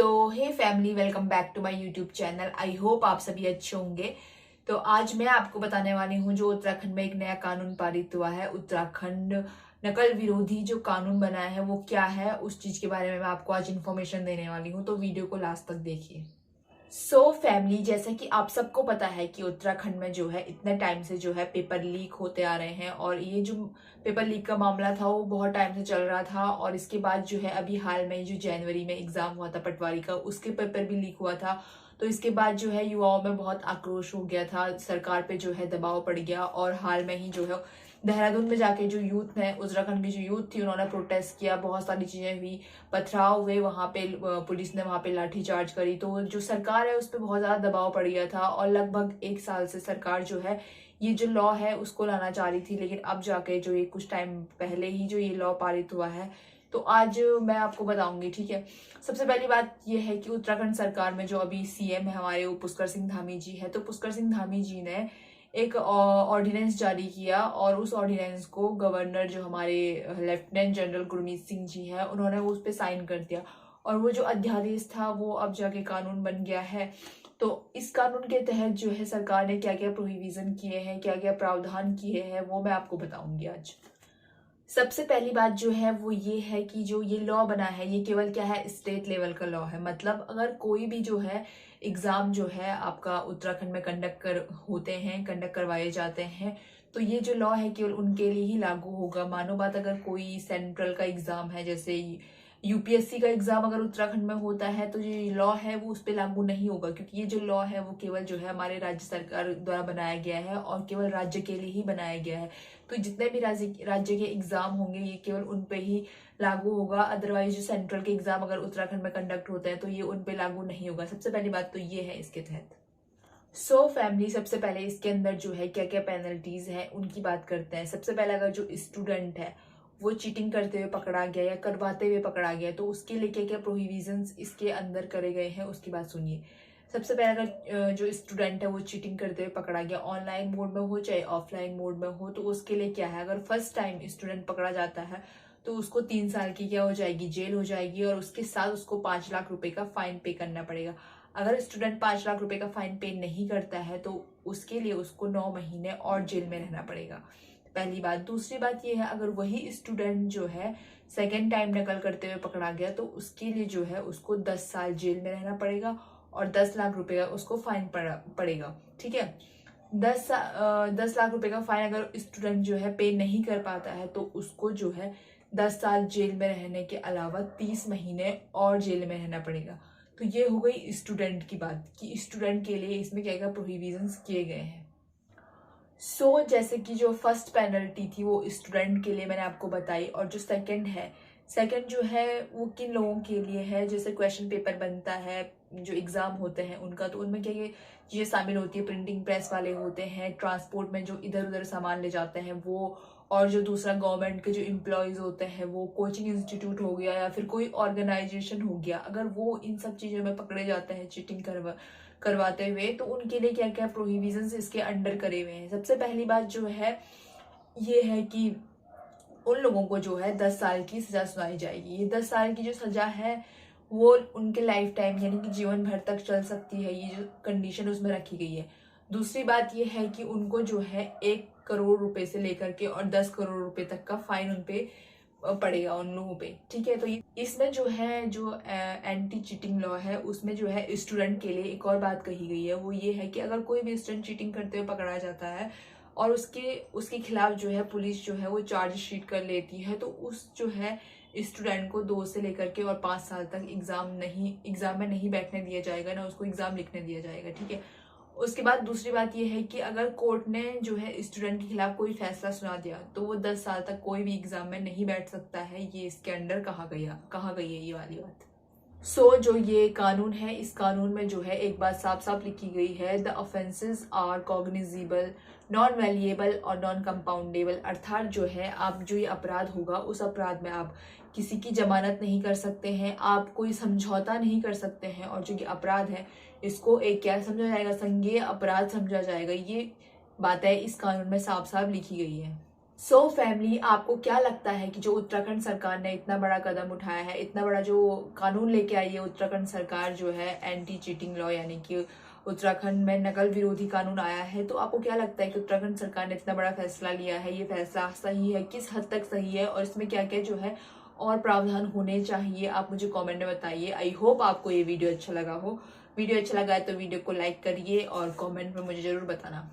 Hey family, welcome back to my YouTube channel. I hope आप सभी अच्छे होंगे। तो आज मैं आपको बताने वाली हूँ जो उत्तराखंड में एक नया कानून पारित हुआ है। उत्तराखंड नकल विरोधी जो कानून बनाया है वो क्या है, उस चीज के बारे में मैं आपको आज इन्फॉर्मेशन देने वाली हूँ। तो वीडियो को लास्ट तक देखिए। फैमिली, जैसा कि आप सबको पता है कि उत्तराखंड में जो है इतने टाइम से जो है पेपर लीक होते आ रहे हैं, और ये जो पेपर लीक का मामला था वो बहुत टाइम से चल रहा था। और इसके बाद जो है अभी हाल में जो जनवरी में एग्जाम हुआ था पटवारी का, उसके पेपर भी लीक हुआ था। तो इसके बाद जो है युवाओं में बहुत आक्रोश हो गया था, सरकार पे जो है दबाव पड़ गया। और हाल में ही जो है देहरादून में जाके जो यूथ है, उत्तराखंड की जो यूथ थी, उन्होंने प्रोटेस्ट किया, बहुत सारी चीजें हुई, पथराव हुए वहां पे, पुलिस ने वहां पे लाठी चार्ज करी। तो जो सरकार है उस पर बहुत ज्यादा दबाव पड़ गया था, और लगभग एक साल से सरकार जो है ये जो लॉ है उसको लाना चाह रही थी। लेकिन अब जाके जो ये कुछ टाइम पहले ही जो ये लॉ पारित हुआ है, तो आज मैं आपको बताऊंगी। ठीक है, सबसे पहली बात ये है कि उत्तराखंड सरकार में जो अभी सीएम है हमारे, वो पुष्कर सिंह धामी जी है। तो पुष्कर सिंह धामी जी ने एक ऑर्डिनेंस जारी किया, और उस ऑर्डिनेंस को गवर्नर जो हमारे लेफ्टिनेंट जनरल गुरमीत सिंह जी है, उन्होंने उस पर साइन कर दिया। और वो जो अध्यादेश था वो अब जाके कानून बन गया है। तो इस कानून के तहत जो है सरकार ने क्या क्या प्रोहिबिशन किए हैं, क्या क्या प्रावधान किए हैं, वो मैं आपको बताऊंगी आज। सबसे पहली बात जो है वो ये है कि जो ये लॉ बना है ये केवल क्या है, स्टेट लेवल का लॉ है। मतलब अगर कोई भी जो है एग्जाम जो है आपका उत्तराखंड में कंडक्ट करवाए जाते हैं, तो ये जो लॉ है केवल उनके लिए ही लागू होगा। मानो बात, अगर कोई सेंट्रल का एग्जाम है, जैसे यूपीएससी का एग्जाम अगर उत्तराखंड में होता है, तो ये लॉ है वो उस पर लागू नहीं होगा, क्योंकि ये जो लॉ है वो केवल जो है हमारे राज्य सरकार द्वारा बनाया गया है, और केवल राज्य के लिए ही बनाया गया है। तो जितने भी राज्य के एग्जाम होंगे ये केवल उन पे ही लागू होगा। अदरवाइज जो सेंट्रल के एग्जाम अगर उत्तराखंड में कंडक्ट होते हैं तो ये उन पे लागू नहीं होगा। सबसे पहली बात तो ये है इसके तहत। फैमिली, सबसे पहले इसके अंदर जो है क्या क्या पेनल्टीज हैं उनकी बात करते हैं। सबसे पहले, अगर जो स्टूडेंट है वो चीटिंग करते हुए पकड़ा गया या करवाते हुए पकड़ा गया, तो उसके लिए क्या क्या प्रोहिबिशंस इसके अंदर करे गए हैं उसकी बात सुनिए। सबसे पहले, अगर जो स्टूडेंट है वो चीटिंग करते हुए पकड़ा गया, ऑनलाइन मोड में हो चाहे ऑफलाइन मोड में हो, तो उसके लिए क्या है, अगर फर्स्ट टाइम स्टूडेंट पकड़ा जाता है तो उसको 3 साल की क्या हो जाएगी, जेल हो जाएगी, और उसके साथ उसको 5 लाख रुपए का फाइन पे करना पड़ेगा। अगर स्टूडेंट 5 लाख रुपए का फाइन पे नहीं करता है तो उसके लिए उसको 9 महीने और जेल में रहना पड़ेगा। पहली बात। दूसरी बात यह है, अगर वही स्टूडेंट जो है सेकेंड टाइम नकल करते हुए पकड़ा गया, तो उसके लिए जो है उसको 10 साल जेल में रहना पड़ेगा, और 10 लाख रुपए का उसको फाइन पड़ेगा। ठीक है, 10 लाख रुपए का फाइन अगर स्टूडेंट जो है पे नहीं कर पाता है, तो उसको जो है 10 साल जेल में रहने के अलावा 30 महीने और जेल में रहना पड़ेगा। तो ये हो गई स्टूडेंट की बात, कि स्टूडेंट के लिए इसमें क्या क्या प्रोहिबिशंस किए गए हैं। जैसे कि जो फर्स्ट पेनल्टी थी वो स्टूडेंट के लिए मैंने आपको बताई, और जो सेकंड जो है वो किन लोगों के लिए है, जैसे क्वेश्चन पेपर बनता है, जो एग्जाम होते हैं उनका, तो उनमें क्या ये चीजें शामिल होती है। प्रिंटिंग प्रेस वाले होते हैं, ट्रांसपोर्ट में जो इधर उधर सामान ले जाते हैं वो, और जो दूसरा गवर्नमेंट के जो एम्प्लॉयज होते हैं वो, कोचिंग इंस्टीट्यूट हो गया या फिर कोई ऑर्गेनाइजेशन हो गया, अगर वो इन सब चीजों में पकड़े जाते हैं चीटिंग करवाते हुए, तो उनके लिए क्या क्या प्रोहिबिशंस इसके अंडर करे हुए हैं। सबसे पहली बात जो है ये है कि उन लोगों को जो है 10 साल की सजा सुनाई जाएगी। ये 10 साल की जो सजा है वो उनके लाइफ टाइम यानी कि जीवन भर तक चल सकती है, ये जो कंडीशन उसमें रखी गई है। दूसरी बात ये है कि उनको जो है 1 करोड़ रुपए से लेकर के और 10 करोड़ रुपए तक का फाइन उनपे पड़ेगा, उन लोगों पे। ठीक है, तो इसमें जो है जो एंटी चीटिंग लॉ है उसमें जो है स्टूडेंट के लिए एक और बात कही गई है, वो ये है कि अगर कोई भी स्टूडेंट चीटिंग करते हुए पकड़ा जाता है और उसके खिलाफ जो है पुलिस जो है वो चार्जशीट कर लेती है, तो उस जो है स्टूडेंट को 2 से लेकर के और 5 साल तक एग्जाम में नहीं बैठने दिया जाएगा, ना उसको एग्जाम लिखने दिया जाएगा। ठीक है, उसके बाद दूसरी बात यह है कि अगर कोर्ट ने जो है स्टूडेंट के खिलाफ कोई फैसला सुना दिया, तो वो 10 साल तक कोई भी एग्जाम में नहीं बैठ सकता है। ये इसके अंडर कहा गई है ये वाली बात। जो ये कानून है, इस कानून में जो है एक बात साफ साफ लिखी गई है, the offences are cognizable, non bailable और नॉन कंपाउंडेबल। अर्थात जो है आप जो ये अपराध होगा उस अपराध में आप किसी की जमानत नहीं कर सकते हैं, आप कोई समझौता नहीं कर सकते हैं, और जो ये अपराध है इसको एक क्या समझा जाएगा, संज्ञेय अपराध समझा जाएगा। ये बातें इस कानून में साफ साफ लिखी गई है। सो फैमिली, आपको क्या लगता है कि जो उत्तराखंड सरकार ने इतना बड़ा कदम उठाया है, इतना बड़ा जो कानून लेके आई है उत्तराखंड सरकार जो है एंटी चीटिंग लॉ, यानी कि उत्तराखंड में नकल विरोधी कानून आया है, तो आपको क्या लगता है कि उत्तराखंड सरकार ने इतना बड़ा फैसला लिया है, ये फैसला सही है, किस हद तक सही है और इसमें क्या क्या जो है और प्रावधान होने चाहिए, आप मुझे कॉमेंट में बताइए। आई होप आपको ये वीडियो अच्छा लगा हो। वीडियो अच्छा लगा है तो वीडियो को लाइक करिए और कॉमेंट में मुझे जरूर बताना।